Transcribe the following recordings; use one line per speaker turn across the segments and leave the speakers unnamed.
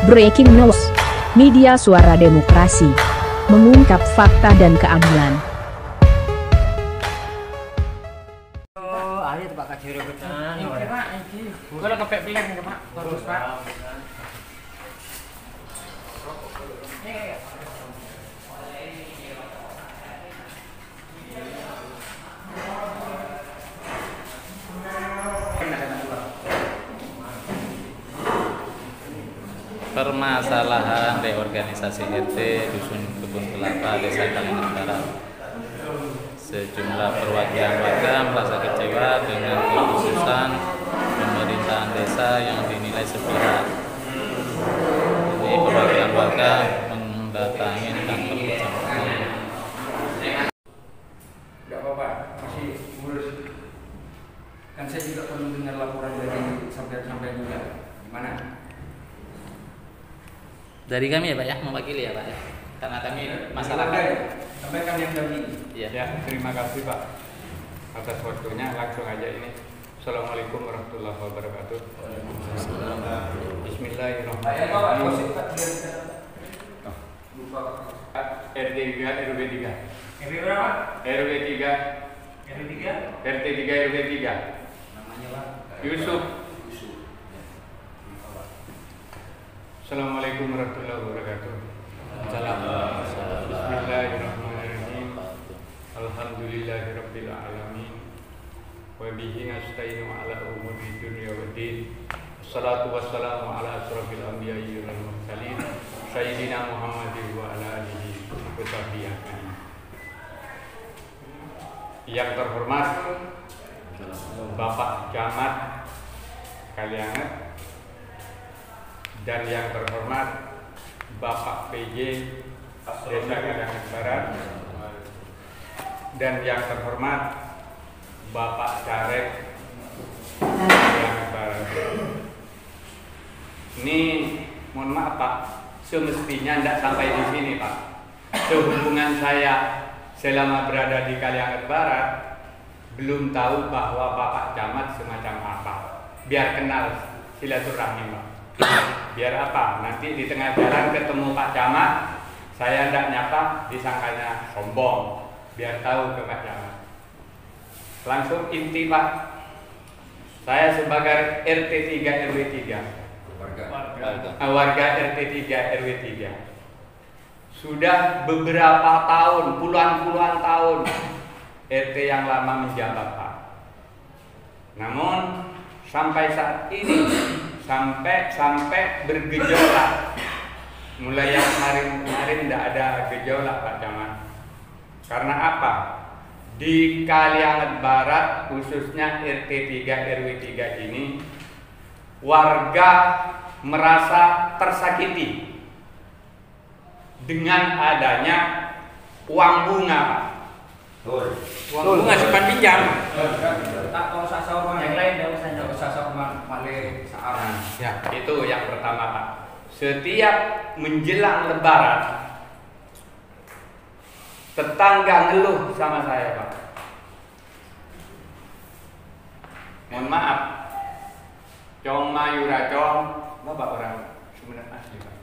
Breaking news. Media Suara Demokrasi mengungkap fakta dan keadilan.
Ayo Pak Kaciro betul. Ini Pak, ini. Kalau kepek pelek nih Pak, bagus Pak.
Permasalahan reorganisasi RT Dusun Kebun Kelapa, Desa Kalianget Barat. Sejumlah perwakilan warga merasa kecewa dengan keputusan pemerintahan desa yang dinilai sepihak. Jadi perwakilan warga mendatangi kantor kecamatan.
Tidak apa-apa, masih ngurus. Kan saya juga perlu dengar laporan dari sampai juga. Gimana?
Dari kami ya Pak ya, mewakili ya Pak ya, karena kami masyarakat.
Sampaikan yang tadi.
Ya,
Terima kasih Pak atas waktunya. Langsung aja ini. Assalamualaikum warahmatullahi wabarakatuh. Bismillahirrahmanirrahim. RT 3 RW 3.
RW berapa?
RW 3.
RW 3?
RT 3 RW 3.
Namanya Pak?
Yusuf. Assalamualaikum warahmatullahi wabarakatuh. Bismillahirrahmanirrahim. Alhamdulillahirabbil alamin. Wa bihi nasta'inu ala umuri dunya waddin. Wassalatu wassalamu ala asrofil anbiya'i wal mursalin sayyidina Muhammadin wa ala alihi wa sahbihi ajmain. Yang terhormat Bapak Camat Kalianget dan yang terhormat Bapak PJ Desa Kalianget Barat dan yang terhormat Bapak Caleg Kalianget Barat. Ini mohon maaf Pak, semestinya tidak sampai di sini Pak. Sehubungan saya selama berada di Kalianget Barat belum tahu bahwa Bapak Camat semacam apa. Biar kenal silaturahmi Pak. Biar apa? Nanti di tengah jalan ketemu Pak Camat, saya tidak nyapa, disangkanya sombong. Biar tahu ke Pak Camat. Langsung inti Pak, saya sebagai RT 3 RW 3 warga RT 3 RW 3 sudah beberapa tahun, puluhan tahun RT yang lama menjabat Pak. Namun sampai saat ini sampai bergejolak. Mulai yang kemarin tidak ada gejolak Pak Camat. Karena apa? Di Kalianget Barat khususnya RT 3 RW 3 ini warga merasa tersakiti dengan adanya uang bunga. Uang bunga simpan pinjam.
Tak kalau sasa orang yang lain tidak usah jauh.
Sasa male searang. Ya, itu yang pertama Pak. Setiap menjelang Lebaran, tetangga ngeluh sama saya Pak. Mohon maaf, Cong Mayura Cong, Bapak orang Sumedang asli Pak.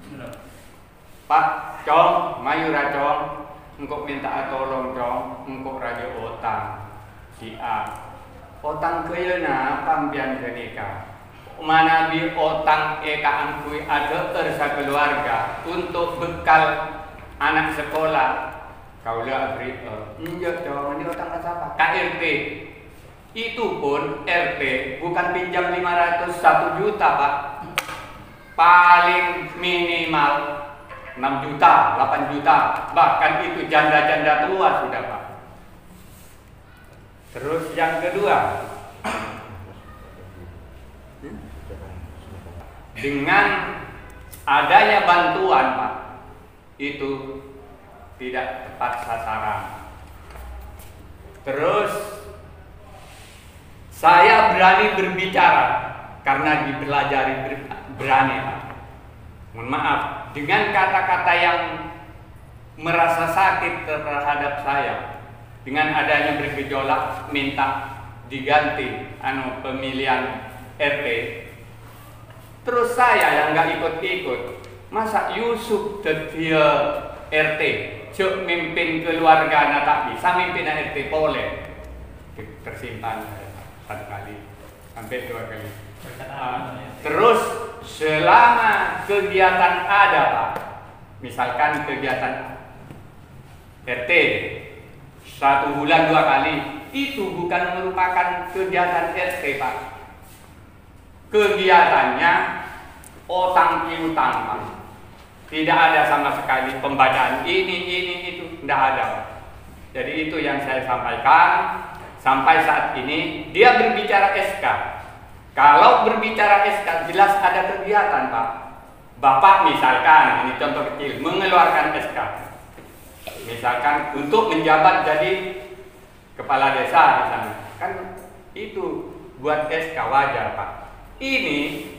Pak Cong Mayura Cong, engkau minta tolong Cong, engkau raja otang si A. Otang kayana pampian kenika. Mana bi otang eka angkui ada keluarga untuk bekal anak sekolah. Kaulah beri enggak Cong, ini otang apa? KRT. Itu pun RT bukan pinjam 501 juta Pak. Paling minimal 6 juta, 8 juta. Bahkan itu janda-janda tua sudah Pak. Terus yang kedua, dengan adanya bantuan Pak, itu tidak tepat sasaran. Terus saya berani berbicara karena dipelajari berani Pak. Mohon maaf, dengan kata-kata yang merasa sakit terhadap saya, dengan adanya bergejolak minta diganti pemilihan RT. Terus saya yang nggak ikut-ikut masa Yusuf tetia RT, cek mimpin keluarga tak bisa mimpin RT boleh, tersimpan satu kali sampai 2 kali. Terus selama kegiatan ada Pak, misalkan kegiatan RT 1 bulan 2 kali, itu bukan merupakan kegiatan RT Pak. Kegiatannya otang piutang Pak. Tidak ada sama sekali pembacaan ini itu, tidak ada. Jadi itu yang saya sampaikan. Sampai saat ini dia berbicara SK. Kalau berbicara SK jelas ada kegiatan Pak. Bapak misalkan, ini contoh kecil, mengeluarkan SK. Misalkan untuk menjabat jadi kepala desa misalnya. Kan itu buat SK wajar Pak. Ini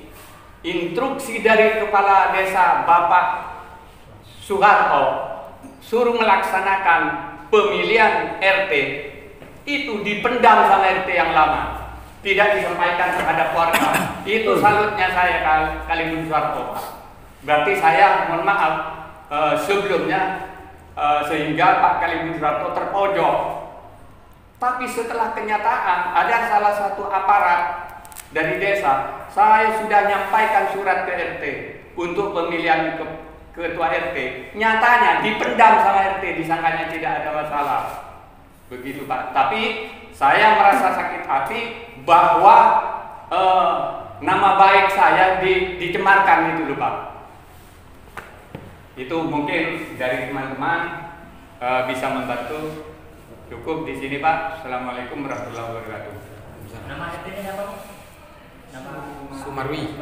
instruksi dari kepala desa Bapak Soeharto suruh melaksanakan pemilihan RT itu dipendam sama RT yang lama, tidak disampaikan terhadap warga. Itu salutnya saya Kalimun Soeharto Pak. Berarti saya mohon maaf sebelumnya sehingga Pak Kalimun Soeharto terpojok. Tapi setelah kenyataan ada salah satu aparat dari desa, saya sudah nyampaikan surat ke RT untuk pemilihan ketua RT. Nyatanya dipendam sama RT, disangkanya tidak ada masalah. Begitu Pak. Tapi saya merasa sakit hati bahwa nama baik saya dicemarkan itu loh Pak. Itu mungkin dari teman-teman bisa membantu. Cukup di sini Pak. Assalamualaikum warahmatullahi wabarakatuh.
Nama RT-nya siapa Pak? Nama
Sumarwi.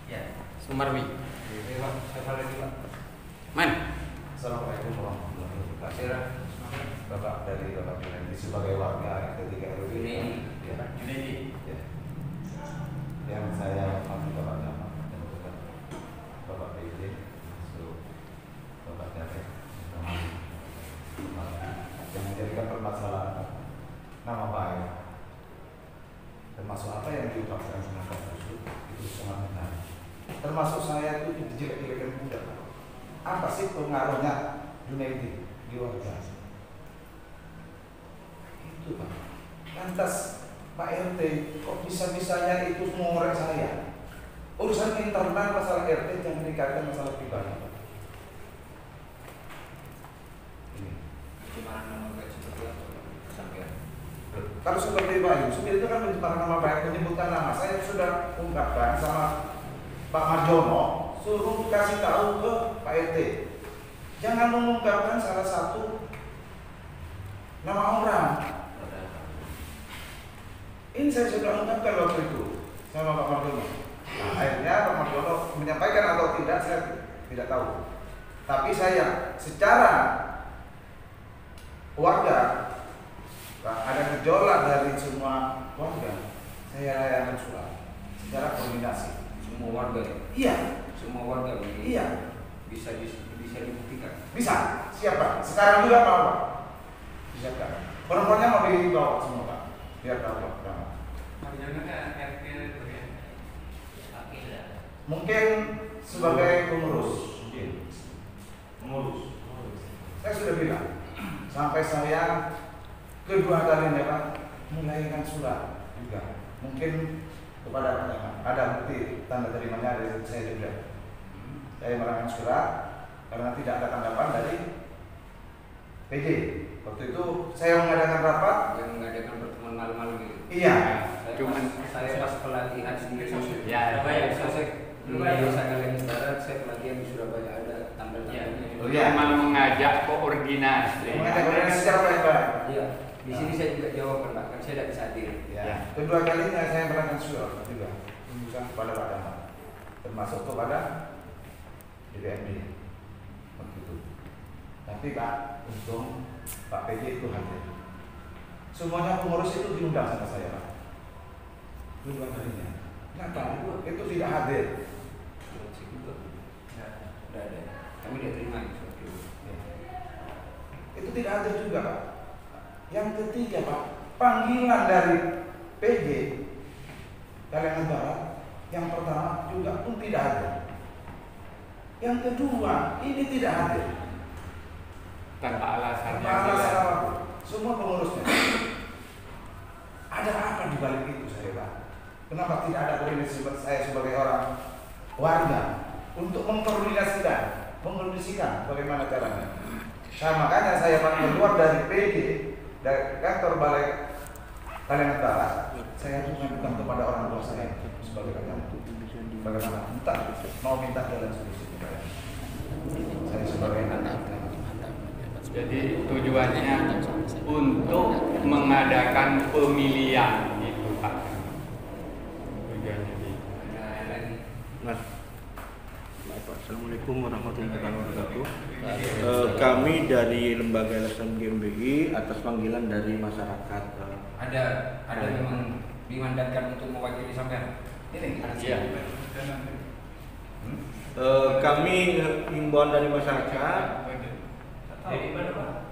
Ya.
Sumarwi.
Man.
Assalamualaikum warahmatullahi wabarakatuh. Bapak dari Bapak Junaidi sebagai warga ketika RW ini,
Junaidi.
Ya. Yang saya hormati Bapak Camat dan Bapak PJ, Bapak Jarek, yang menjadikan permasalahan nama baik termasuk apa yang diucapkan sama Pak Yusuf itu sangat benar. Termasuk saya itu dijelek-jelekan muda. Apa sih pengaruhnya Junaidi di warga? Itu Pak. Lantas Pak RT kok bisa-bisanya itu mengorek saya? Urusan internal masalah RT jangan dikaitkan masalah pribadi. Kalau seperti Pak Yusuf itu kan menciptakan nama baik, menyebutkan nama saya sudah ungkapkan sama Pak Marjono, suruh kasih tahu ke Pak RT. Jangan mengungkapkan salah satu nama orang. Ini saya sudah ungkapkan waktu itu sama Pak Marjono. Nah, akhirnya Pak Marjono menyampaikan atau tidak saya tidak tahu. Tapi saya secara warga ada gejolak dari semua warga, saya layanan surat secara koordinasi.
Semua warga.
Iya.
Semua warga.
Iya.
Bisa dibuktikan.
Bisa. Siapa? Sekarang juga mau Pak. Siapkan. Perempuannya mau dibawa semua Pak. Biar tahu Pak. Mungkin sebagai pengurus. Pengurus. Saya sudah bilang. Sampai saya kedua kalinya Pak mulaikan surat juga. Mungkin kepada Pak Camat ada bukti tanda terimanya dari saya juga. Saya melayangkan surat karena tidak ada tanggapan dari PJ. Waktu itu saya mengadakan rapat
Yang mengadakan pertemuan malam-malam gitu.
Iya.
Cuman
Saya pas pelatihan sendiri.
Ya,
Saya kalian Barat, saya pelatihan di Surabaya ada tampil-tampilnya.
Oh, iya.
memang mengajak koordinasi.
Mengajak koordinasi secara baik-baik.
Iya. Di sini saya juga jawab Pak, kan saya tidak bisa hadir.
Ya. Kedua kalinya saya melayangkan surat juga menunjukkan kepada Pak Camat, termasuk kepada DPRD waktu itu. Tapi Pak, untung Pak PJ itu hadir. Semuanya pengurus itu diundang sama saya Pak. Kedua kalinya. Kenapa? Itu tidak hadir.
Tidak ada. Kami tidak terima itu.
Itu tidak hadir juga Pak. Yang ketiga Pak, panggilan dari PJ Kalimantan Barat yang pertama juga pun tidak ada. Yang kedua, ini tidak hadir
Tanpa alasan
tanpa
yang
alasan
jelas.
apapun. Semua pengurusnya. Ada apa di balik itu, saya Pak? Kenapa tidak ada koordinasi saya sebagai orang warga untuk mengkondisikan bagaimana caranya? Makanya saya Pak keluar dari PD, dari kantor balai Kalimantan Barat, saya mengajukan kepada orang tua saya sebagai kakak. Bagaimana? Entah mau minta jalan solusi kepada saya sebagai anak.
Jadi tujuannya untuk mengadakan pemilihan itu Pak. Tujuannya gitu.
Mas, Assalamualaikum warahmatullahi wabarakatuh. Kami dari Lembaga LSM GMBI atas panggilan dari masyarakat.
Ada memang dimandatkan untuk mewakili sampean.
Iya.
Kami himbauan dari masyarakat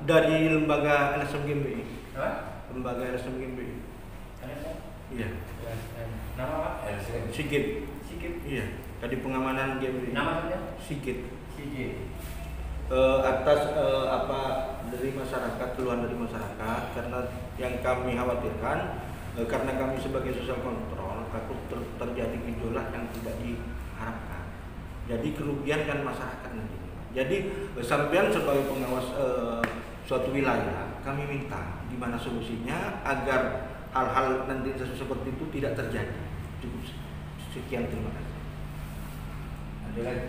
dari Lembaga LSM GMBI. Lembaga LSM GMBI. Iya.
Nama Pak?
Sigit. Iya. Tadi pengamanan GMBI.
Nama saja?
Sigit.
Sigit.
Atas dari masyarakat, keluhan dari masyarakat, karena yang kami khawatirkan karena kami sebagai social control takut terjadi gejolak yang tidak diharapkan. Jadi kerugian kan masyarakat nanti. Jadi sampean sebagai pengawas suatu wilayah, kami minta gimana solusinya agar hal-hal nanti seperti itu tidak terjadi. Cukup sekian, terima kasih.
Ada lagi?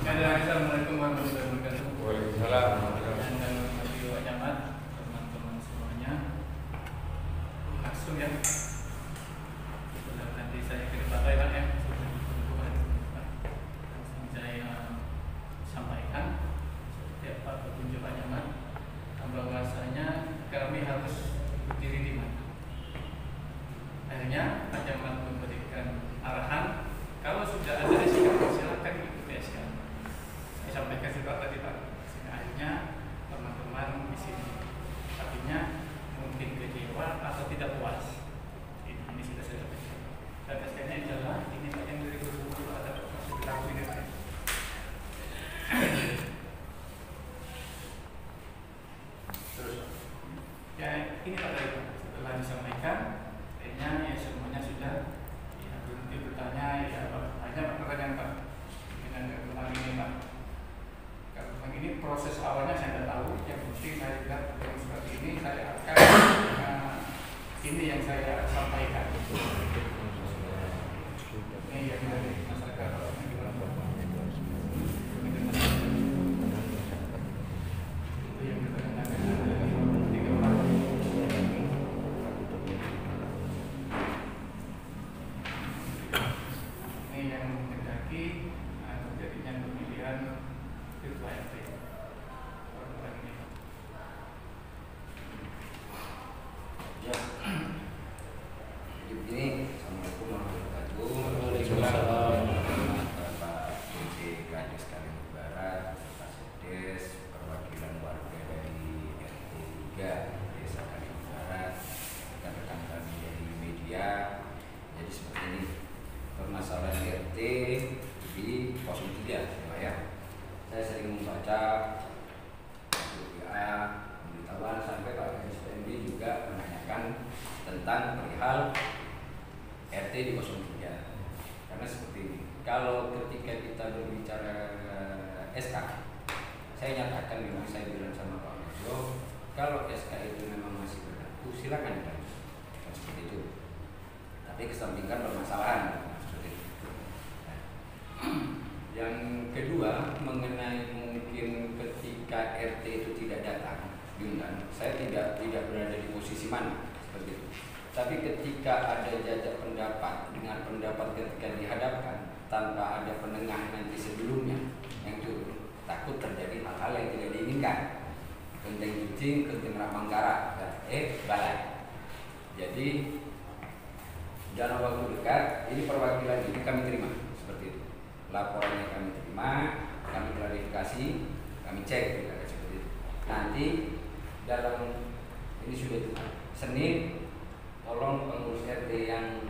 Assalamualaikum warahmatullahi wabarakatuh.
Waalaikumsalam.
Dan Pak Camat, teman-teman semuanya, langsung ya. Nanti saya kirim bapak Pak ya. Langsung saya sampaikan setiap Pak petunjuk Pak Camat bahwasanya kami harus berdiri di mana. Akhirnya Pak Camat memberikan arahan, kalau sudah ada SK silakan ikuti SK. Saya sampaikan juga tadi Pak. Sehingga akhirnya teman-teman di sini artinya mungkin kecewa atau tidak puas. Ini sudah saya sampaikan. Dan SK-nya adalah ini Pak yang dari guru ada masih berlaku ini Pak. Terus ya ini Pak tadi Pak. Setelah disampaikan, akhirnya ya semuanya sudah ya berhenti bertanya ya banyak pertanyaan Pak dengan kembang ini Pak. Kembang ini proses awalnya saya tidak tahu, yang penting saya lihat yang seperti ini saya akan ini yang saya sampaikan. Ini yang dari masyarakat. Itu yang kita katakan tiga orang. Ini yang menghendaki terjadinya pemilihan ketua RT orang ini.
Ya. Jadi begini, Assalamualaikum warahmatullahi wabarakatuh.
Waalaikumsalam.
Bapak DC Kades Kalimantan Barat, Pak Sekdes, perwakilan warga dari RT 3 Desa Kalimantan Barat, rekan-rekan kami dari media. Jadi seperti ini permasalahan RT di 03 ya. Saya sering membaca WA, pemberitahuan sampai Pak Kadis PMB juga menanyakan tentang perihal RT di 03. Karena seperti ini, kalau ketika kita berbicara SK, saya nyatakan memang saya bilang sama Pak Majo, kalau SK itu memang masih berlaku, silakan dilanjut. Seperti itu. Tapi kesampingkan permasalahan seperti itu. Nah, yang kedua mengenai mungkin ketika RT itu tidak datang diundang, saya tidak berada di posisi mana seperti itu. Tapi ketika ada jajak pendapat dengan pendapat ketika dihadapkan tanpa ada penengah nanti sebelumnya yang turun, takut terjadi hal-hal yang tidak diinginkan. Genteng kucing, genteng Manggarak, balai. Jadi dalam waktu dekat ini perwakilan ini kami terima seperti itu. Laporannya kami terima, kami klarifikasi, kami cek juga seperti itu. Nanti dalam ini sudah Senin, tolong pengurus RT yang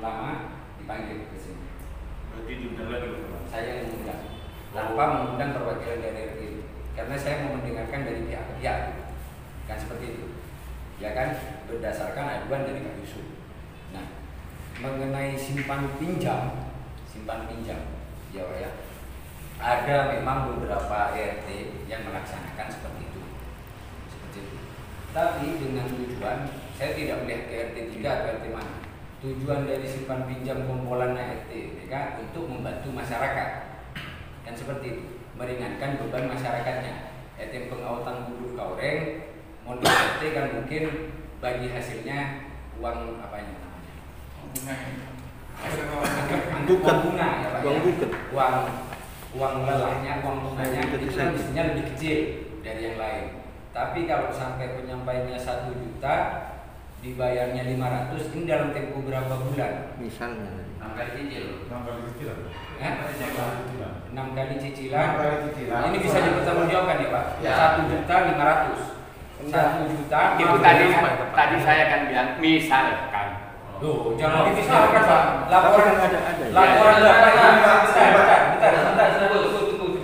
aduan dari Kak Yusuf. Nah, mengenai simpan pinjam, ya Pak ya, ada memang beberapa RT yang melaksanakan seperti itu. Tapi dengan tujuan, saya tidak melihat ke RT 3 atau RT mana. Tujuan dari simpan pinjam kumpulan RT mereka untuk membantu masyarakat, kan seperti itu, meringankan beban masyarakatnya. RT pengautan Budur Kaureng, model RT kan mungkin bagi hasilnya uang apanya namanya? Bukan bunga ya Pak ya? Uang lelahnya, uang bunganya itu kan biasanya lebih kecil dari yang lain. Tapi kalau sampai penyampaiannya 1 juta, dibayarnya 500, ini dalam tempo berapa bulan?
Misalnya
6 kali cicil.
6 kali cicilan.
6 kali cicilan. Ini bisa
Soalnya-
dipertanggungjawabkan ya Pak?
Ya.
1.500.000. 1 juta.
Itu tadi saya kan bilang misalkan.
Loh, jangan dipisahkan Pak. Laporan
ada.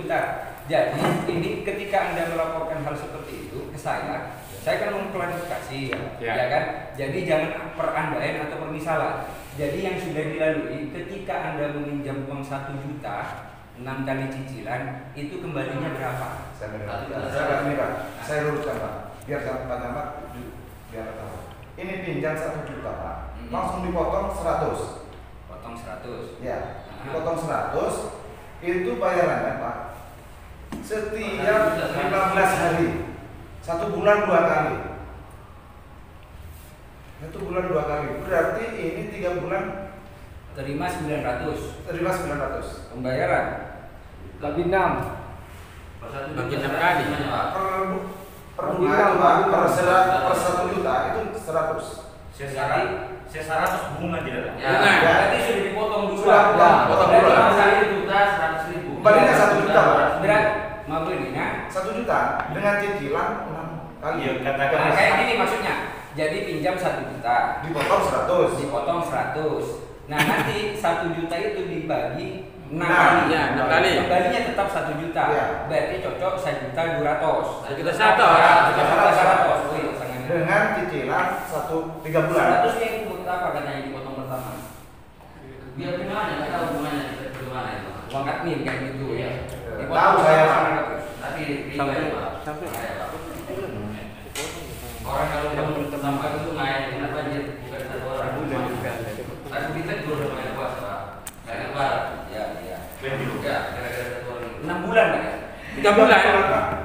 Bentar. Jadi ini ketika Anda melaporkan hal seperti itu ke saya kan mengklarifikasi ya kan. Jadi jangan perandaian atau permisalan. Jadi yang sudah dilalui ketika Anda meminjam uang 1 juta 6 kali cicilan itu kembalinya berapa?
Saya luruskan Pak, biar jangan tanya Pak, biar tahu. Ini pinjam 1 juta Pak, langsung dipotong 100.
Potong 100.
Ya, dipotong 100 itu bayarannya Pak setiap 15 hari, 1 bulan 2 kali. 1 bulan 2 kali, berarti ini 3 bulan
Terima 900.
terima 900.
Pembayaran
Bagi 6.
Bagi 6 kali.
Per bunga itu Pak, per 1 juta itu 100.
C100 bunga tidak ada.
Ya, berarti sudah dipotong dulu.
Sudah
potong
dulu.
dulu.
1 juta 100.000.
Kembalinya 1 juta Pak.
Berat, mampu ini ya.
1 juta dengan cicilan 6 kali.
Iya, katakan.
Nah, kayak gini maksudnya. Jadi pinjam 1 juta,
Dipotong 100.
dipotong 100. Nah, nanti 1 juta itu dibagi 6
Nah,
kali.
ya, 6 kali.
Kembalinya tetap 1 juta.
Ya.
Berarti cocok 1.200.000.
1.100.000.
Ya, 1.100.000. Oh iya, sangat.
Dengan cicilan 3 bulan.
100 nya itu buat apa katanya dipotong pertama?
Biar gimana? Enggak tahu bunganya bagaimana itu.
Uang admin kayak gitu ya.
Tahu saya, Pak.
Tapi
Sampai-
Pak.
sampai-
Saya, Pak. Orang kalau bangun sampah itu main kenapa dia bukan 1 orang? Tapi kita juga udah main puasa, Pak. Kayak Barat.
Ya, ya.
Ya, gara-gara 1 orang.
6 bulan Pak ya?
3 bulan.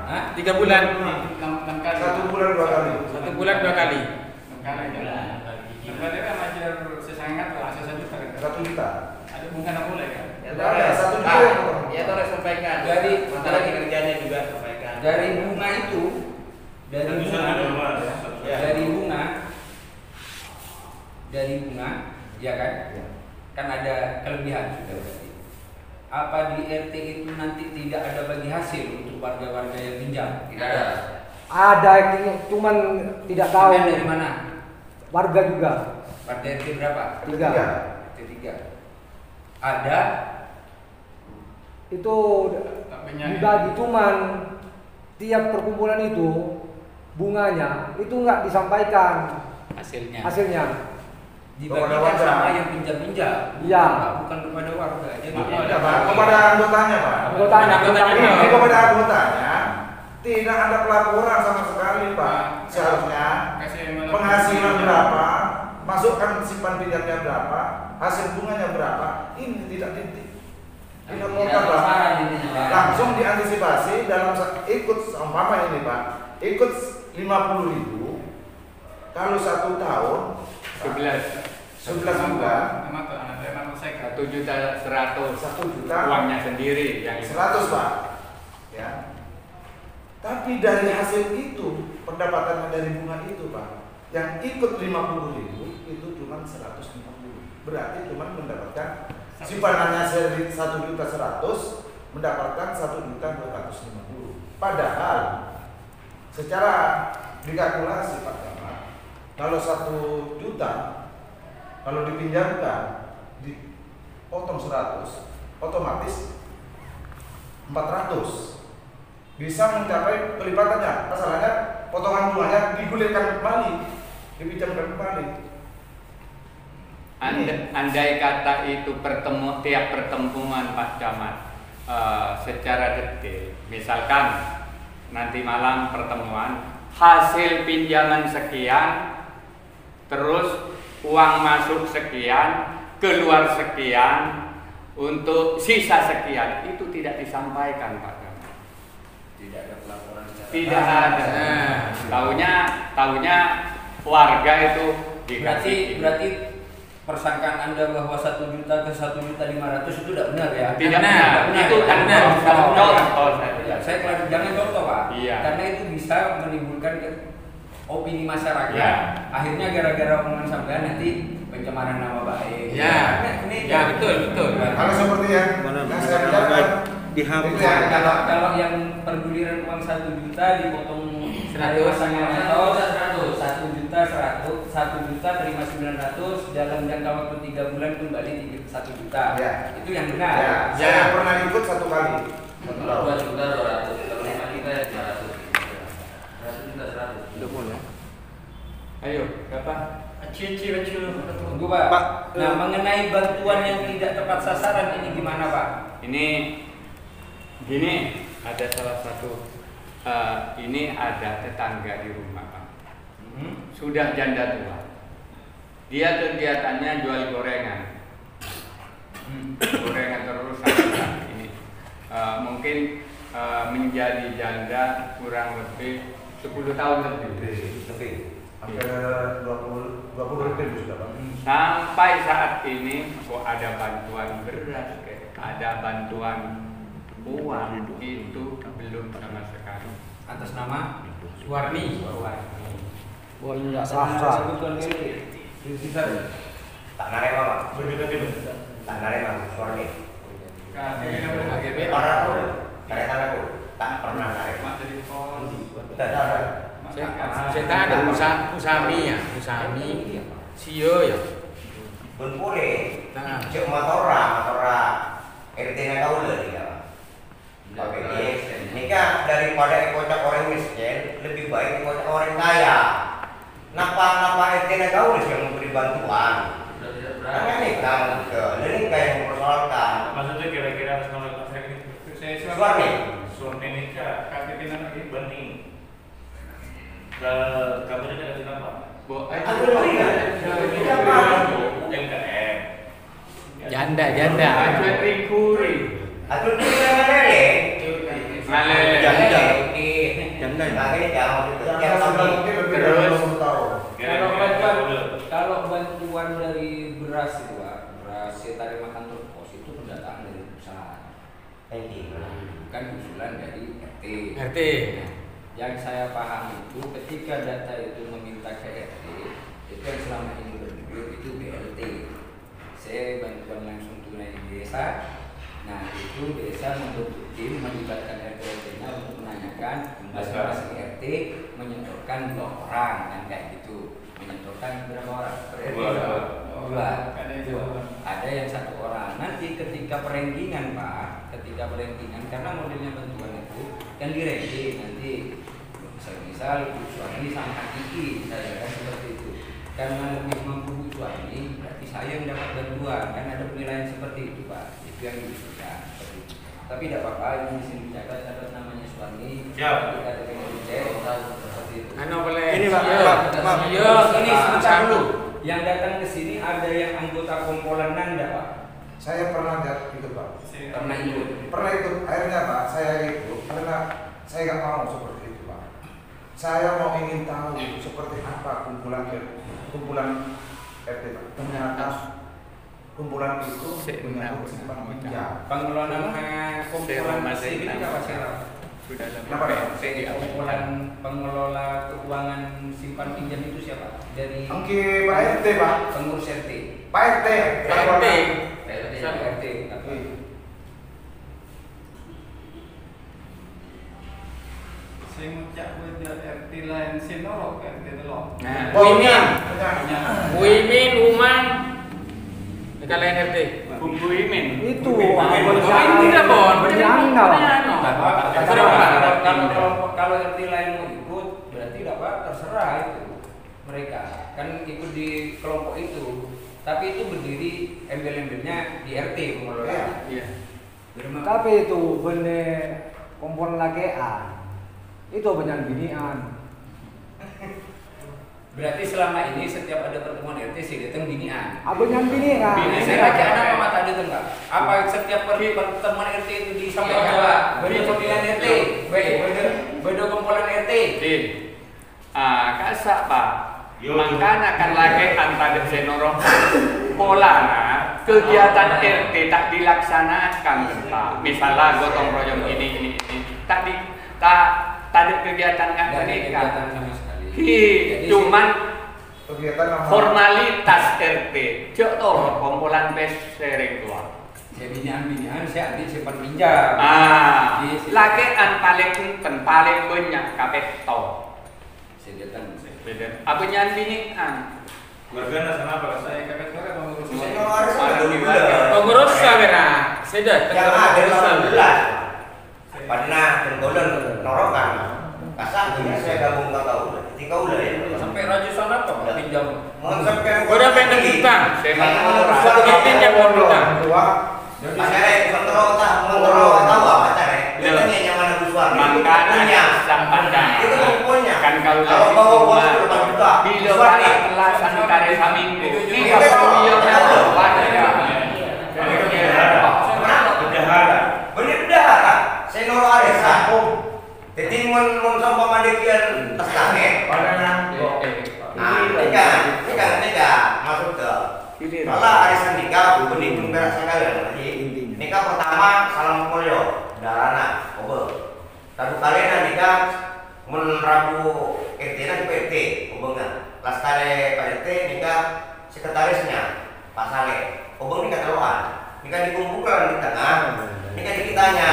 Hah?
3 bulan.
6 kali.
1 bulan 2 kali.
1 bulan 2 kali.
6 kali kan. Berarti kan ajar sesangat lah, sejuta kan.
1 juta.
Ada bunga enggak boleh kan?
Tidak ada 1 juta yang potong.
Ya, Torres sampaikan.
Dari-
masalah kinerjanya juga sampaikan.
Dari bunga itu, dari bunga, ya kan?
Ya.
Kan ada kelebihan sudah berarti. Apa di RT itu nanti tidak ada bagi hasil untuk warga-warga yang pinjam?
Tidak ada.
Ada yang cuman tidak tahu.
Kalian dari mana?
Warga juga.
Warga RT berapa?
3.
RT 3. Ada
Itu
Tapi
dibagi cuman tiap perkumpulan itu bunganya itu nggak disampaikan
Hasilnya.
hasilnya.
dibagikan
warga.
sama yang pinjam-pinjam.
Iya.
Bukan kepada warga. Jadi
Ya, Pak. Kepada anggotanya Pak.
Anggotanya.
Ini kepada anggotanya tidak ada pelaporan sama sekali Pak. Seharusnya penghasilan berapa, masukkan simpan pinjamnya berapa, hasil bunganya berapa, ini tidak titik. Tidak
Tidak
Pak.
transparan intinya, Pak.
Langsung diantisipasi dalam ikut umpama ini Pak, ikut 50.000 kalau 1 tahun 11 bulan
1 juta 100.
1 juta
Uangnya sendiri yang
100 Pak. Ya. Tapi dari hasil itu pendapatannya dari bunga itu Pak, yang ikut 50.000 itu cuma 150. Berarti cuma mendapatkan simpanannya 1.100.000 mendapatkan 1.250. Padahal secara dikalkulasi Pak Camat, kalau 1 juta kalau dipinjamkan dipotong 100 otomatis 400 bisa mencapai kelipatannya. Masalahnya potongan bunganya digulirkan kembali dibicarakan kembali.
Andai kata itu tiap pertemuan Pak Camat secara detail, misalkan nanti malam pertemuan hasil pinjaman sekian, terus uang masuk sekian, keluar sekian, untuk sisa sekian, itu tidak disampaikan Pak Camat.
Tidak ada pelaporan secara
Tidak ada. Taunya warga itu dikasih.
Berarti persangkaan Anda bahwa 1 juta ke 1.500.000 itu tidak benar ya?
Tidak benar. Itu karena contoh saja.
Saya klarifikasi, jangan contoh Pak.
Iya.
Karena itu bisa menimbulkan opini masyarakat.
Ya.
Akhirnya gara-gara omongan sampean nanti pencemaran nama baik.
Ya. Ya, betul.
Kalau seperti yang saya katakan
dihapus.
Kalau yang perguliran uang 1 juta dipotong 100 juta terima 900 dalam jangka waktu 3 bulan kembali 1 juta.
Ya.
Itu yang benar.
Ya, saya pernah ikut 1 kali. 1 tahun.
2 juta 200, kalau 5 juta ya 200 juta 100.
Udah mulai.
Ayo, berapa?
Tunggu Pak. Nah, mengenai bantuan yang tidak tepat sasaran ini gimana Pak?
Ini gini, ada salah satu ini ada tetangga di rumah Pak. Sudah janda tua. Dia kegiatannya jual gorengan. Gorengan terus ini. Mungkin menjadi janda kurang lebih 10 tahun lebih.
Hampir 20 ribu sudah Pak.
Sampai saat ini kok ada bantuan beras, ada bantuan uang, itu belum sama sekali.
Atas nama
Warni.
Wah, ini nggak sah.
Tak narema Pak. Tak narema Warni. Para aku, aku tak pernah narema. Tak ada.
Saya tak ada usami sio ya.
Pun boleh.
Nah.
Cek motora RT na kaula dia. Pakai dia. Nikah daripada kocak orang miskin, lebih baik kocak orang kaya. Napa RT na kaula yang memberi bantuan. Karena nikah nikah yang mempersoalkan.
Maksudnya kira-kira harus melakukan
Suami
nikah KTP nanti banding. Kamu ini kasih nama?
Aku lebih kan?
MKM.
Janda.
Kuri.
Aku lebih kan ngalele.
Janda.
Kalau bantuan dari beras itu Pak, beras tarima kantor pos itu pendataan dari perusahaan. Bukan usulan dari RT. Yang saya paham itu ketika data itu meminta ke RT, itu yang selama ini bergulir itu BLT. Saya bantuan langsung tunai di desa. Nah, itu desa membentuk tim melibatkan RT-nya untuk menanyakan masing-masing RT menyetorkan 2 orang kan kayak gitu. Menyetorkan berapa orang? Dua. Ada yang 1 orang. Nanti ketika perenggingan Pak, karena modelnya bantuan itu kan diranking nanti misal Bu Suami sama Kiki saya kan seperti itu. Karena lebih mampu Bu Suami berarti saya yang dapat bantuan, kan ada penilaian seperti itu Pak. Itu yang diusulkan seperti itu. Tapi tidak apa-apa, ini di sini catat namanya Suami.
Siap.
Kita ada yang dicek seperti itu.
Boleh.
Ini Pak.
Ini sebentar dulu. Yang datang ke sini ada yang anggota kompolan Nanda Pak.
Saya pernah ikut Pak.
Pernah ikut.
Akhirnya Pak, saya ikut karena saya nggak mau seperti itu Pak. Saya mau ingin tahu seperti apa kumpulan RT Pak. Ternyata kumpulan itu menyangkut simpan pinjam.
Pengelolaan kompolan sini apa sih?
Sudah
Kenapa Pak?
Pengelola keuangan simpan pinjam itu siapa? Dari
Pak RT Pak.
Pengurus RT.
Pak RT.
RT.
Saya ngucap buat RT lain sinolog RT telok.
Wimin, Uman, kalian RT.
Bumbu Imin.
Itu
Tidak bon.
Kalau RT lain mau ikut berarti dapat terserah itu. mereka kan ikut di kelompok itu, tapi itu berdiri embel-embelnya di RT pengelola.
Iya.
Tapi itu bener kompon lakean. Itu benar binian.
Berarti selama ini setiap ada pertemuan RT sih datang binian.
Abang binian.
Saya baca apa mata ada tengah? Apa setiap pertemuan RT itu disampaikan Pak? Bedo pemilihan RT, bedo kumpulan RT.
Kasak Pak. Makanya kan lagi antara senoro pola kegiatan RT tak dilaksanakan Pak. Misalnya gotong royong ini tak ada kegiatan nggak mereka. Cuman formalitas RT. Cok toh kumpulan pes sering keluar.
Binian saya nanti simpan pinjam.
Lakean paling banyak kapeto.
Sedetan.
Apa nyan binian?
Keluarga nasana apa saya
Kapet korek pengurus.
Pengurus kamera. Sedat.
Yang ada 19. Pernah tenggolan norokan. Kasar saya gabung ke kau. Ketika udah ya.
Sampai ratusan apa pinjam?
Sampai
Udah pengen kita. Pinjam kita.
Pacarnya mengerok tahu apa pacarnya? Katanya yang mana buswar?
Makanya sampai
itu kumpulnya.
Kan kalau
bawa bos juga.
Bila balik kelas antara seminggu. Ini kalau dia
bendahara. Bener bendahara. Saya noro arisan. Jadi mun sampai mandikian tas kami. Nikah masuk ke. Kalau arisan nikah benih berak sekali lagi. Nikah pertama salam polio, darana, obe. Satu kali nikah menerabu RT na di PT, obengan. Lastare Pak RT nikah sekretarisnya Pak Saleh. Obeng nikah teruan. Nikah dikumpulkan di tengah. Nikah di kitanya.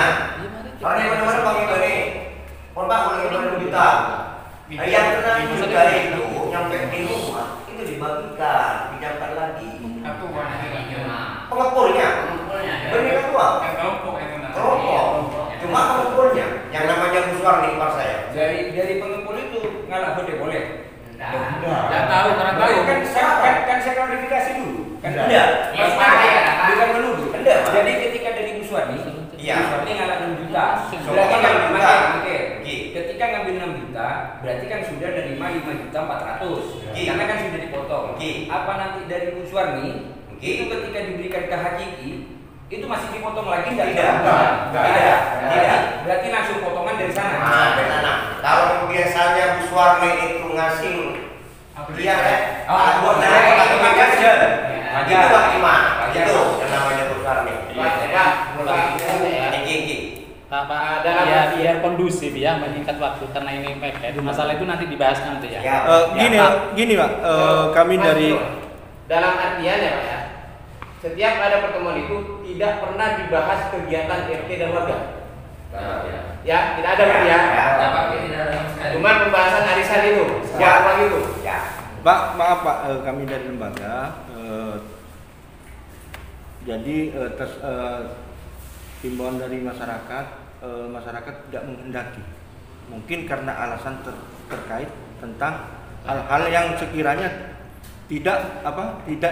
Soalnya mana-mana Bang itu nih. Pak boleh 2 juta. Yang kena 7 juta itu nyampe di rumah itu dibagikan, pinjamkan lagi.
Aku
Pengepulnya. Benih ketua. Kelompok. Cuma pengepulnya yang namanya buswar nih Pak saya.
Dari pengepul itu ngalah boleh.
Enggak tahu, karena tahu.
Kan saya klarifikasi dulu. Kan
Enggak.
Bukan menuduh.
Enggak.
Jadi ketika dari Buswani, Buswani ngalah 6 juta. Berarti
Soalnya
ngambil
juta.
Ketika ngambil 6 juta, berarti kan sudah nerima 5.400.000. Karena kan sudah dipotong. Apa nanti dari Buswani itu ketika diberikan ke Hakiki itu masih dipotong lagi nggak?
Tidak.
Berarti langsung potongan dari sana.
Dari sana. Kalau biasanya Buswarni itu ngasih dia kan? Buat dari itu bagaimana? Itu yang namanya Buswarni.
Pak, biar kondusif ya meningkat waktu karena ini mepet. Masalah itu nanti dibahas nanti ya.
Gini Pak, kami dari
dalam artian ya Pak ya, setiap ada pertemuan itu tidak pernah dibahas kegiatan RT dan warga. Ya, tidak ada Pak ya. Cuma pembahasan arisan itu, uang itu.
Pak, maaf Pak, kami dari lembaga. Jadi himbauan dari masyarakat tidak menghendaki, mungkin karena alasan terkait tentang hal-hal yang sekiranya tidak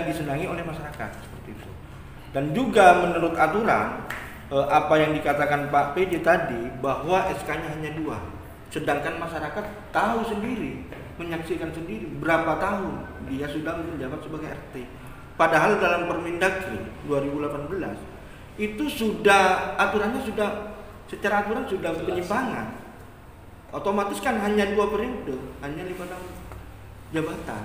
disenangi oleh masyarakat seperti itu. Dan juga menurut aturan apa yang dikatakan Pak PD tadi bahwa SK-nya hanya 2, sedangkan masyarakat tahu sendiri, menyaksikan sendiri berapa tahun dia sudah menjabat sebagai RT. Padahal dalam Permendagri 2018 itu sudah aturannya secara aturan sudah penyimpangan. Otomatis kan hanya 2 periode, hanya 5 tahun jabatan.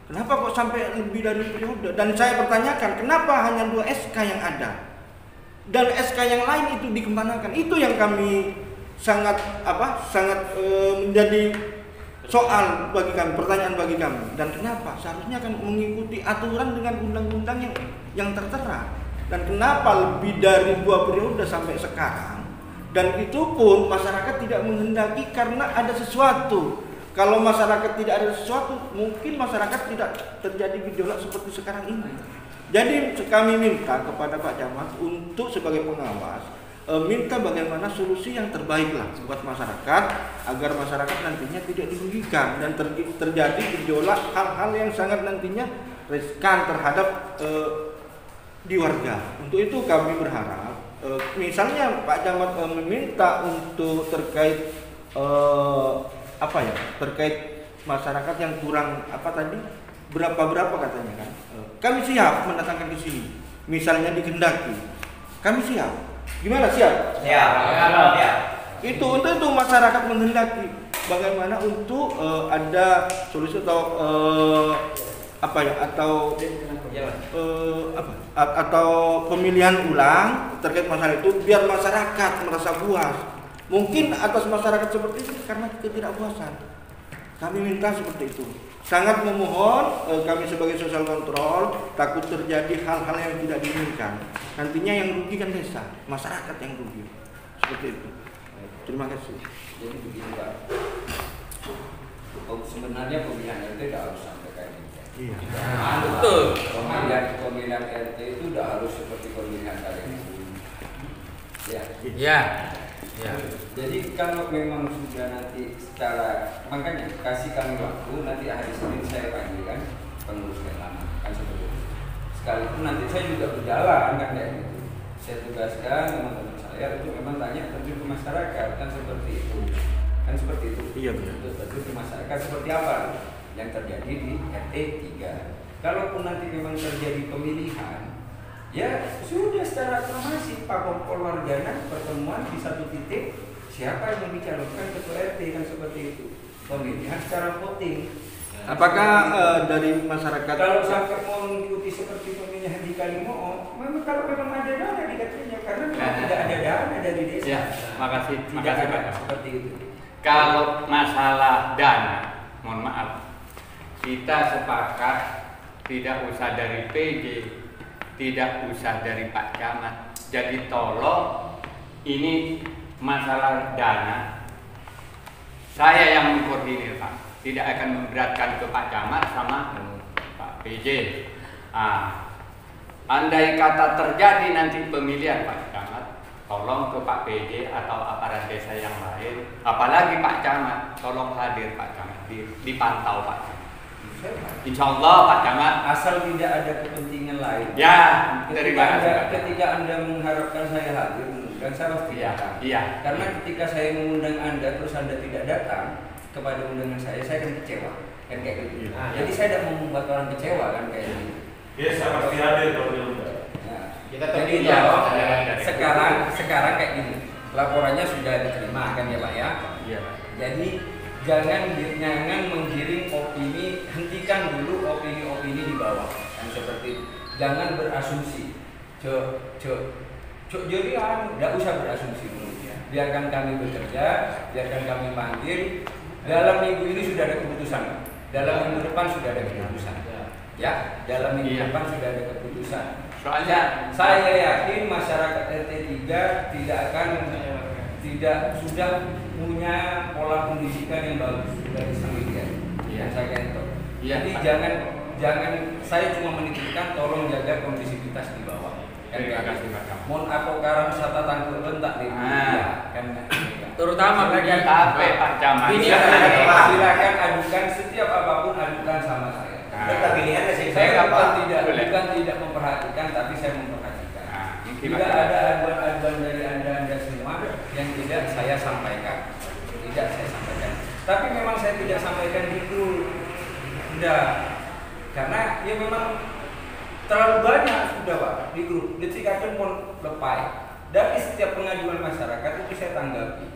Kenapa kok sampai lebih dari periode? Dan saya pertanyakan, kenapa hanya 2 SK yang ada? Dan SK yang lain itu dikembangkan. Itu yang kami sangat menjadi soal bagi kami, pertanyaan bagi kami. Dan kenapa? Seharusnya kan mengikuti aturan dengan undang-undang yang tertera. Dan kenapa lebih dari 2 periode sampai sekarang? Dan itu pun masyarakat tidak menghendaki karena ada sesuatu. Kalau masyarakat tidak ada sesuatu, mungkin masyarakat tidak terjadi gejolak seperti sekarang ini. Jadi kami minta kepada Pak Camat untuk sebagai pengawas minta bagaimana solusi yang terbaik lah buat masyarakat agar masyarakat nantinya tidak dirugikan dan terjadi gejolak hal-hal yang sangat nantinya riskan terhadap di warga. Untuk itu kami berharap misalnya Pak Camat meminta untuk terkait terkait masyarakat yang kurang berapa katanya kan, kami siap mendatangkan ke sini. Misalnya di Kendaki, kami siap. Gimana siap?
Siap.
Itu untuk itu masyarakat menghendaki bagaimana untuk ada solusi atau pemilihan ulang terkait masalah itu biar masyarakat merasa puas. Mungkin atas masyarakat seperti ini karena ketidakpuasan. Kami minta seperti itu. Sangat memohon kami sebagai social control takut terjadi hal-hal yang tidak diinginkan. Nantinya yang rugi kan desa, masyarakat yang rugi. Seperti itu. Terima kasih.
Jadi begini Pak, sebenarnya pemilihan RT tidak harus sampai kayak gitu.
Iya.
Betul. Pemilihan RT itu tidak harus seperti pemilihan kali ini. Ya. Ya. Jadi kalau memang sudah nanti makanya kasih kami waktu nanti hari Senin saya panggilkan pengurus lama kan seperti itu. Sekalipun nanti saya juga berjalan kan kayak gitu. Saya tugaskan teman-teman saya untuk memang tanya terjun ke masyarakat kan seperti itu. Kan seperti itu. Iya benar. Terjun ke masyarakat seperti apa yang terjadi di RT 3. Kalaupun nanti memang terjadi pemilihan, ya sudah secara aklamasi Pak Kompol Wargana pertemuan di satu titik siapa yang dicalonkan ketua RT kan seperti itu, pemilihan secara voting.
Apakah dari masyarakat
kalau sampai mau mengikuti seperti pemilihan di Kalimoho, memang kalau memang ada dana dikatanya karena memang tidak ada dana dari desa.
Ya, makasih Pak.
Seperti itu.
Kalau masalah dana, mohon maaf, kita sepakat tidak usah dari PJ, tidak usah dari Pak Camat. Jadi tolong ini masalah dana saya yang mengkoordinir Pak. Tidak akan memberatkan ke Pak Camat sama Pak PJ. Andai kata terjadi nanti pemilihan Pak Camat, tolong ke Pak PJ atau aparat desa yang lain, apalagi Pak Camat, tolong hadir Pak Camat, dipantau Pak Camat. Insya Allah Pak Camat,
asal tidak ada kepentingan lain.
Ya, terima kasih.
Ketika Anda mengharapkan saya hadir, dan saya pasti datang.
Iya.
Karena ketika saya mengundang Anda terus Anda tidak datang kepada undangan saya akan kecewa. Kan kayak gitu. Jadi saya tidak mau membuat orang kecewa kan kayak gitu.
Ya, saya pasti hadir kalau diundang.
Jadi sekarang kayak gini. Laporannya sudah diterima kan ya Pak ya?
Iya.
Jadi jangan menggiring opini, hentikan dulu opini-opini di bawah kan seperti itu. Jangan berasumsi. Jadi tidak usah berasumsi dulu. Biarkan kami bekerja, biarkan kami panggil. Dalam minggu ini sudah ada keputusan. Dalam minggu depan sudah ada keputusan. Ya, dalam minggu depan sudah ada keputusan. Soalnya saya yakin masyarakat RT 3 sudah punya pola pendidikan yang bagus dari sang media. Yang saya kentok. Jadi jangan saya cuma menitipkan tolong jaga kondisivitas di bawah. Terima kasih Pak. Mon atau karang wisata tangguh rentak di kan.
Terutama bagian tape Pak Camat.
Silakan adukan setiap apapun adukan sama saya. Saya bukan tidak memperhatikan tapi saya memperhatikan. Tidak ada aduan-aduan dari anda semua yang tidak saya sampaikan. Tidak saya sampaikan. Tapi memang saya tidak sampaikan itu. Tidak. Karena ya memang terlalu banyak sudah Pak di grup. Detik pun lepai. Dari setiap pengaduan masyarakat itu saya tanggapi.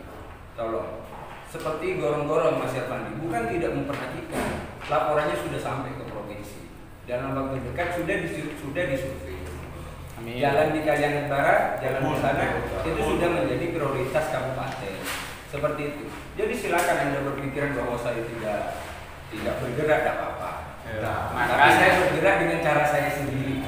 Tolong. Seperti gorong-gorong Mas Irfandi, bukan tidak memperhatikan. Laporannya sudah sampai ke provinsi. Dalam waktu dekat sudah disurvei. Jalan di Kaliangan Barat, jalan di sana itu sudah menjadi prioritas kabupaten. Seperti itu. Jadi silakan Anda berpikiran bahwa saya tidak bergerak, tidak apa-apa. Tapi saya bergerak dengan cara saya sendiri.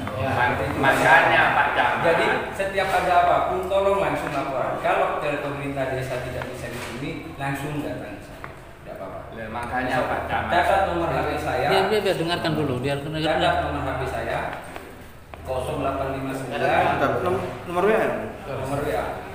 Makanya Pak Camat.
Jadi setiap ada apapun tolong langsung laporan. Kalau pemerintah desa tidak bisa di sini, langsung datang ke saya. Tidak apa-apa.
Makanya Pak Camat.
Catat nomor HP saya.
Biar dengarkan dulu,
Catat nomor HP saya. 0859
nomor WA.
Nomor WA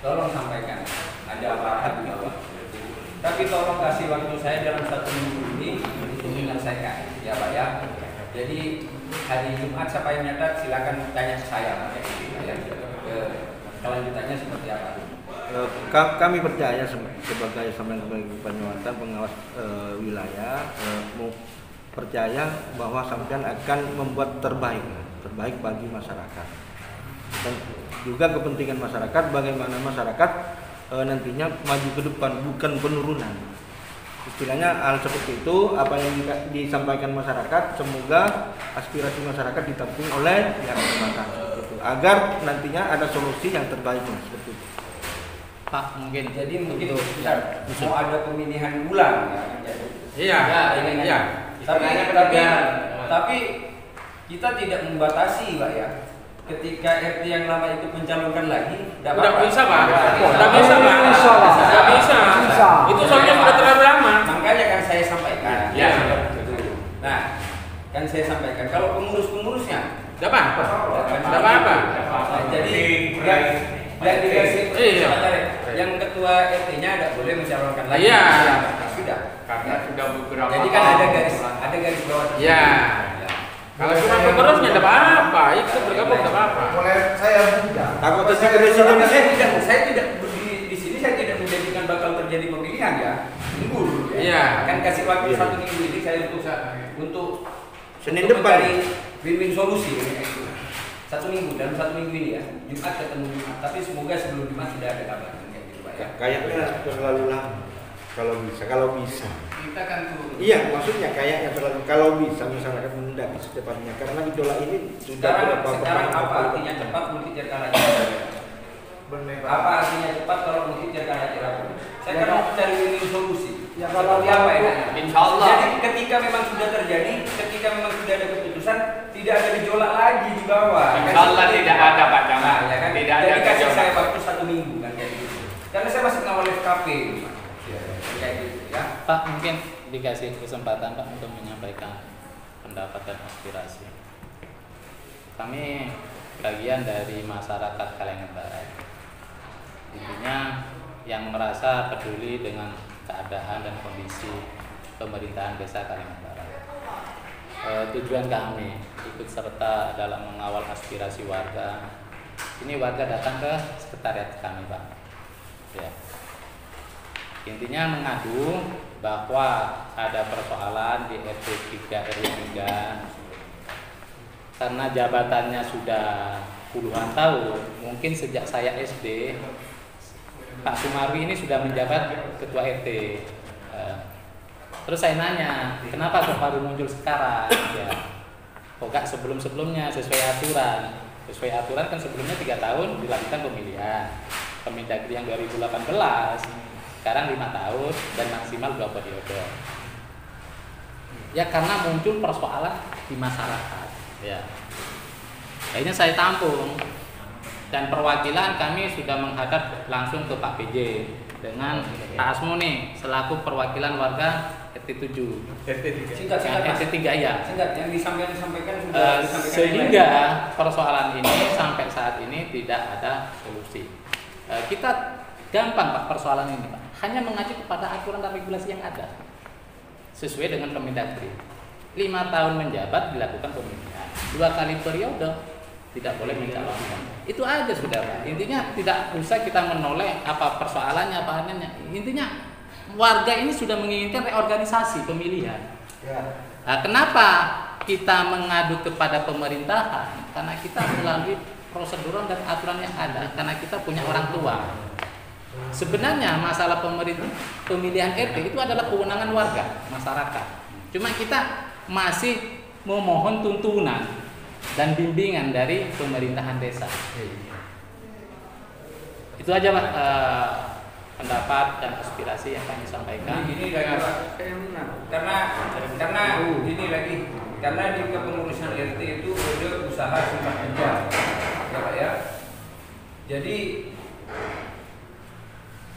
Tolong sampaikan ada apa di bawah. Tapi tolong kasih waktu saya dalam 1 minggu ini untuk menyelesaikan, ya Pak ya. Jadi hari Jumat siapa yang nyatat silakan tanya ke saya, ya. Kelanjutannya seperti apa?
Kami percaya sebagai pengawasan pengawas wilayah, percaya bahwa sampean akan membuat terbaik bagi masyarakat dan juga kepentingan masyarakat, bagaimana masyarakat nantinya maju ke depan, bukan penurunan. Istilahnya hal seperti itu, apa yang disampaikan masyarakat, semoga aspirasi masyarakat ditampung oleh pihak kecamatan agar nantinya ada solusi yang terbaik seperti itu.
Pak, mungkin
jadi mungkin mau ada pemilihan ulang ya. Iya. Tapi kita tidak membatasi Pak ya. Ketika RT yang lama itu mencalonkan lagi,
tidak bisa Pak. Tidak bisa. Itu soalnya sudah terlalu lama.
Makanya kan saya sampaikan.
Ya.
Nah, kan saya sampaikan kalau pengurus-pengurusnya
tidak apa-apa.
Jadi yang ketua RT-nya tidak boleh mencalonkan lagi.
Iya.
Sudah.
Karena sudah beberapa.
Jadi kan ada garis bawah.
Iya. Kalau cuma pengurusnya tidak apa-apa, ikut bergabung tidak apa-apa.
Boleh saya buka.
Takut saya tidak di sini saya tidak menjadikan bakal terjadi pemilihan ya. Tunggu dulu ya.
Iya.
Kan kasih waktu 1 minggu ini saya untuk
Senin depan
mencari win-win solusi ya. 1 minggu, dalam 1 minggu ini ya. Jumat ketemu Jumat, tapi semoga sebelum Jumat sudah ada kabar ya.
Kayaknya terlalu lama. Kalau bisa.
Kita kan turun.
Iya, maksudnya kayaknya terlalu, kalau bisa masyarakat menunda secepatnya karena gejolak ini sudah
sekarang apa artinya cepat multijar kalah apa artinya cepat kalau multijar kalah saya kan mau mencari win-win solusi
ya kalau
apa ya
insyaallah.
Jadi ketika memang sudah terjadi, ketika memang sudah ada keputusan, tidak ada gejolak lagi di bawah.
Insyaallah tidak ada Pak Camat.
Ya kan?
Tidak ada.
Jadi kasih saya waktu 1 minggu kan kayak gitu. Karena saya masih ngawal FKP. Kayak gitu ya.
Pak, mungkin dikasih kesempatan Pak untuk menyampaikan pendapat dan aspirasi. Kami bagian dari masyarakat Kalengan Barat. Intinya yang merasa peduli dengan keadaan dan kondisi pemerintahan desa Kalengan Barat. Tujuan kami ikut serta dalam mengawal aspirasi warga. Ini warga datang ke sekretariat kami, Pak. Ya. Intinya mengadu bahwa ada persoalan di RT 3 RW 3 karena jabatannya sudah puluhan tahun, mungkin sejak saya SD Pak Sumarwi ini sudah menjabat ketua RT. Terus saya nanya, kenapa kok baru muncul sekarang? Ya, kok gak sebelum-sebelumnya sesuai aturan? Sesuai aturan kan sebelumnya 3 tahun dilakukan pemilihan Kemendagri yang 2018. Sekarang 5 tahun dan maksimal 2 periode. Ya karena muncul persoalan di masyarakat. Ya. Akhirnya saya tampung dan perwakilan kami sudah menghadap langsung ke Pak PJ dengan Pak Asmo nih selaku perwakilan warga RT 7.
Singkat
RT 3 ya.
Singkat yang disampaikan sudah disampaikan.
Sehingga persoalan ini sampai saat ini tidak ada solusi. Kita gampang Pak persoalan ini Pak. Hanya mengacu kepada aturan dan regulasi yang ada sesuai dengan Kemendagri. 5 tahun menjabat dilakukan pemilihan, 2 kali periode tidak boleh mencalonkan. Itu aja sudah Pak. Intinya tidak usah kita menoleh apa persoalannya apa anehnya. Intinya warga ini sudah menginginkan reorganisasi pemilihan. Nah, kenapa kita mengadu kepada pemerintahan? Karena kita melalui prosedur dan aturan yang ada. Karena kita punya orang tua. Sebenarnya masalah pemilihan RT itu adalah kewenangan warga, masyarakat. Cuma kita masih memohon tuntunan dan bimbingan dari pemerintahan desa. Itu aja Pak pendapat dan aspirasi yang kami sampaikan.
Ini lagi Pak, karena ini lagi karena di kepengurusan RT itu ada usaha simpan kerja, ya Pak ya. Jadi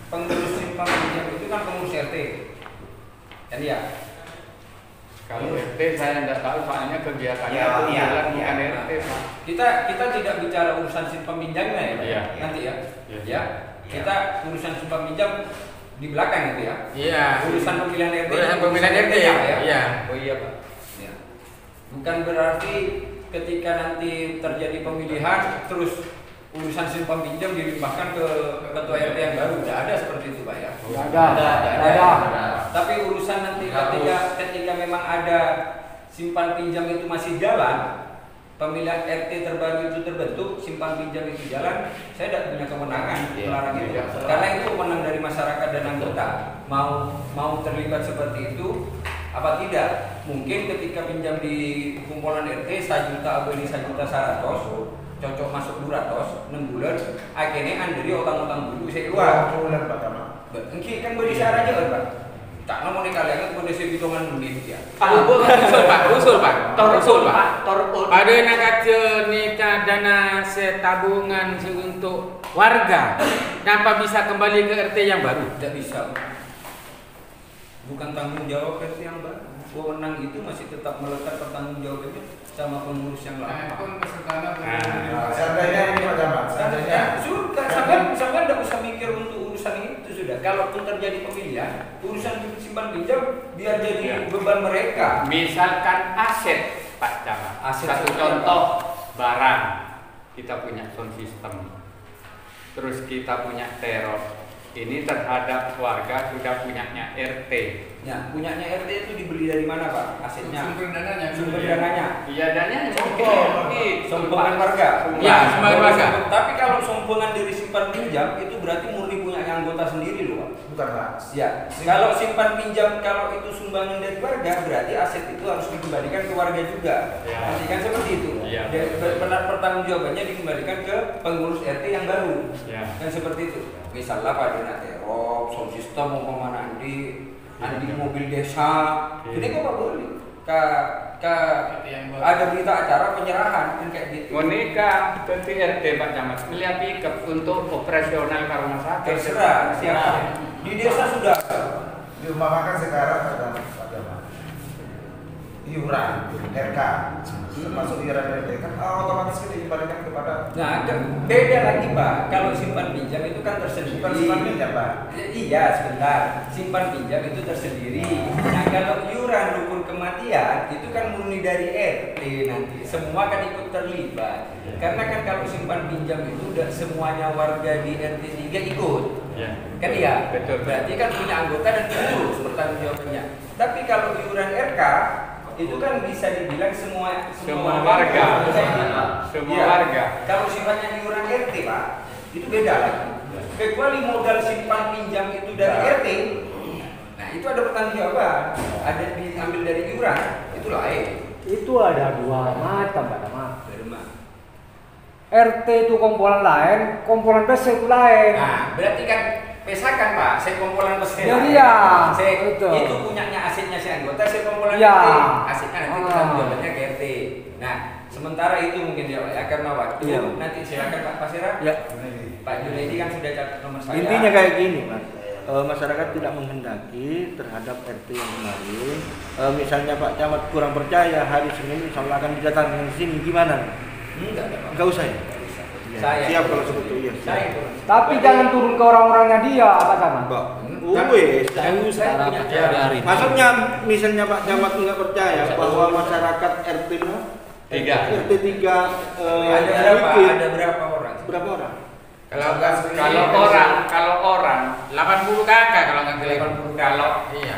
pengurus simpang pinjam itu kan pengurus RT, kan ya.
Kalau RT saya tidak tahu soalnya kegiatannya
Ya,
itu
iya,
bukan
iya.
RT, Pak.
Kita tidak bicara urusan simpan pinjamnya ya, Pak?
Iya.
Nanti ya.
Iya.
Ya. Kita urusan simpan pinjam di belakang itu ya.
Iya.
Urusan pemilihan RT.
Urusan pemilihan RT ya. Iya.
Oh iya, Pak. Ya. Bukan berarti ketika nanti terjadi pemilihan terus urusan simpan pinjam dilimpahkan ke ketua RT yang baru. Tidak ada seperti itu, Pak ya.
Tidak ada.
Tapi urusan nanti ketika memang ada simpan pinjam itu masih jalan, pemilihan RT terbaru itu terbentuk, simpan pinjam itu jalan, saya tidak punya kewenangan melarang itu. Karena itu kewenangan dari masyarakat dan anggota. Mau terlibat seperti itu apa tidak? Mungkin ketika pinjam di kumpulan RT 1 juta atau ini 1 juta 100 cocok masuk 200 6 bulan akhirnya andri utang-utang dulu saya keluar
bulan Pak Tama.
Mungkin kan beri syarat aja kan Pak. Tak mau nih kalian kondisi hitungan menit ya.
Usul Pak. Ada nak kata nikah dana setabungan untuk warga. Kenapa bisa kembali ke RT yang baru?
Tidak bisa. Bukan tanggung jawab RT yang baru. Wewenang itu masih tetap melekat pertanggungjawabannya sama pengurus yang lama.
Seandainya ini Pak Tama, seandainya
sampai tidak usah mikir untuk urusan itu sudah. Kalaupun terjadi pemilihan, urusan simpan pinjam biar jadi beban mereka.
Misalkan aset, Pak Camat. Satu contoh barang, kita punya sound system, terus kita punya teror. Ini terhadap warga sudah punyanya RT.
Ya, punyanya RT itu dibeli dari mana Pak? Asetnya?
Sumber dananya.
Iya, dananya
Sumbangan warga.
Ya, sumbangan warga.
Tapi kalau sumbangan dari simpan pinjam itu berarti murni punya anggota sendiri loh Pak.
bukan Pak.
Ya, kalau simpan pinjam kalau itu sumbangan dari warga berarti aset itu harus dikembalikan ke warga juga.
Ya.
Nanti kan seperti itu.
Ya.
Pertanggungjawabannya dikembalikan ke pengurus RT yang baru.
Ya.
Kan seperti itu. Misalnya Pak Dina terop, sound system umpamanya Andi mobil desa. Ini kok Pak boleh? Ada berita acara penyerahan kan kayak gitu.
Monika tentu RT Pak Camat melihat pickup untuk operasional ke rumah sakit.
Terserah siapa. Di desa sudah.
Diumpamakan sekarang ada iuran RK termasuk iuran RT kan otomatis kita dikembalikan kepada.
Nah, beda lagi Pak. Kalau simpan pinjam itu kan tersendiri.
Bukan simpan pinjam Pak.
Iya sebentar. Simpan pinjam itu tersendiri. Nah kalau iuran rukun kematian itu kan murni dari RT nanti. Semua kan ikut terlibat. Karena kan kalau simpan pinjam itu udah semuanya warga di RT 3 ikut.
Ya.
Kan iya.
Betul.
Berarti kan punya anggota dan pengurus pertanggungjawabannya. Tapi kalau iuran RK itu kan bisa dibilang semua
warga. Semua warga.
Kalau sifatnya iuran RT Pak, itu beda lagi. Kecuali modal simpan pinjam itu dari RT, nah itu ada pertanggungjawaban, ada diambil dari iuran, itu lain.
Itu ada dua macam Pak Tama. RT itu komponen lain, komponen PC itu lain.
Nah, berarti kan pesakan Pak, saya komponen PC.
Jadi ya,
betul. Itu punyanya asetnya si anggota, saya komponen
ya.
RT. Asetnya nanti pertanggungjawabannya ke RT. Nah, sementara itu mungkin ya Pak ya, karena waktu nanti silakan Pak Pasira.
Ya.
Pak Junaidi kan sudah catat nomor saya.
Intinya kayak gini Mas, masyarakat tidak menghendaki terhadap RT yang kemarin. Misalnya Pak Camat kurang percaya, hari Senin insya Allah akan didatangkan ke sini, gimana? Enggak usah ya? Ya.
Saya
siap kalau seperti itu.
Saya
Tapi jangan turun ke orang-orangnya dia Pak Camat.
Maksudnya misalnya Pak Camat nggak percaya bahwa masyarakat RT 3
ada berapa orang?
Berapa orang?
Kalau orang 80 kakak kalau nggak kelihatan. Kalau iya.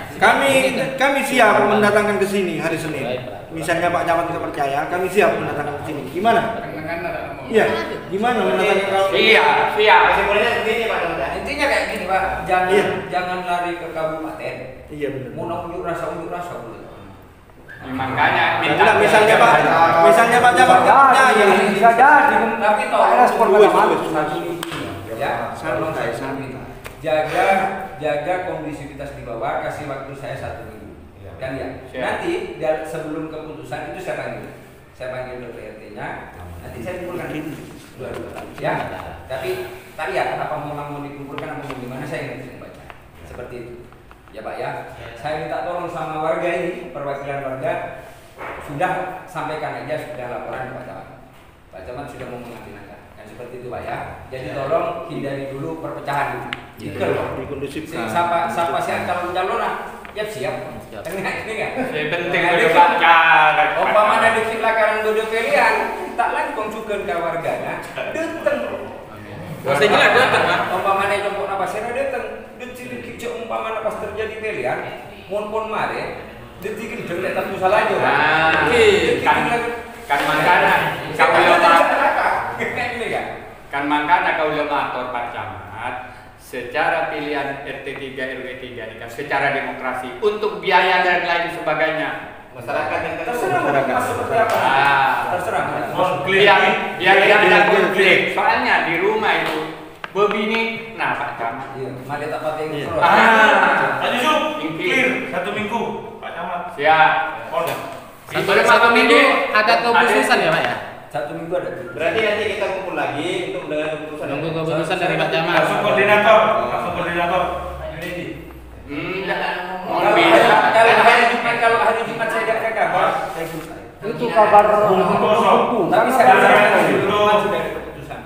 Kami siap mendatangkan ke sini hari Senin. Misalnya Pak Camat nggak percaya, kami siap mendatangkan ke sini. Gimana? Iya. Gimana mendatangkan kalau?
Siap.
Sebenarnya begini Pak Camat. Intinya kayak gini Pak, jangan lari ke kabupaten.
Iya benar.
Mau unjuk rasa dulu.
Makanya
misalnya Pak Camat nggak percaya.
Bisa jadi.
Tapi tolong
respon Pak Camat.
Ya, jaga kondisivitas di bawah, kasih waktu saya 1 minggu. Kan ya. Nanti sebelum keputusan itu saya panggil Dr. RT-nya. Nanti saya kumpulkan ya. Tapi tadi ya apa mau dikumpulkan apa mau gimana saya nggak bisa baca. Seperti itu. Ya Pak ya, saya minta tolong sama warga ini, perwakilan warga, sudah sampaikan aja, sudah laporan Pak Camat. Pak Camat sudah mau mengamankan. Kan seperti itu Pak ya. Jadi tolong hindari dulu perpecahan.
Dikondusifkan.
Siapa sih calon ya siap. Ini kan.
Penting udah baca.
Umpamanya di silakan bodoh pilihan, tak lagi konsumen ke warganya. Datang.
Saya jelas datang Pak.
Umpamanya jompok apa sih datang. Detik kicau umpamanya pas terjadi pilihan, pon mare. Detik gendeng tak usah lagi.
Kan makanya kan makanya kau lemator Pak Camat secara pilihan RT 3 RW 3 ini kan secara demokrasi untuk biaya dan lain sebagainya
masyarakat yang
terserah
biar tidak ada konflik. Soalnya di rumah itu begini, nah Pak Camat
mari tak pakai
Tadi Yusuf, clear 1 minggu Pak Camat.
siap.
Satu minggu ada keputusan ya Pak ya?
1 minggu ada.
Berarti nanti kita kumpul lagi untuk mendengar keputusan.
Nunggu keputusan dari Pak Camat.
Langsung koordinator.
Kalau hari Jumat saya tidak ada kabar, saya
Itu kabar buntu.
tapi saya sudah ada keputusan.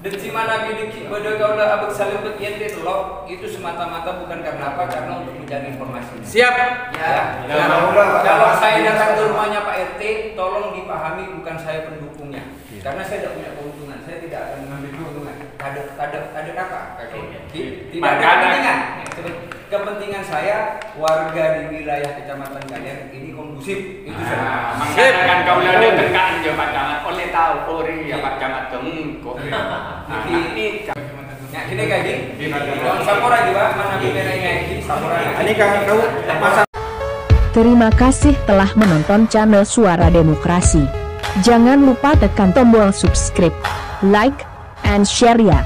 Deci mana bidik bodoh kaulah abek salibet yente telok itu semata-mata bukan karena apa, karena untuk mencari informasi.
Siap.
Ya. Kalau saya datang ke rumahnya Pak RT, tolong dipahami bukan saya pendukungnya. Karena saya tidak punya keuntungan, saya tidak akan mengambil keuntungan. Ada apa? Tidak ada kepentingan. Kepentingan saya warga di wilayah kecamatan kalian ini kondusif. Itu saja.
Makanya kan kau lihat tekan ya Pak Camat oleh tahu ori ya Pak Camat tengko.
Nah, gini kayak gini. Sapora juga mana bimeranya ini Sapora.
Ini kau pasang.
Terima kasih telah menonton channel Suara Demokrasi. Jangan lupa tekan tombol subscribe, like, and share ya.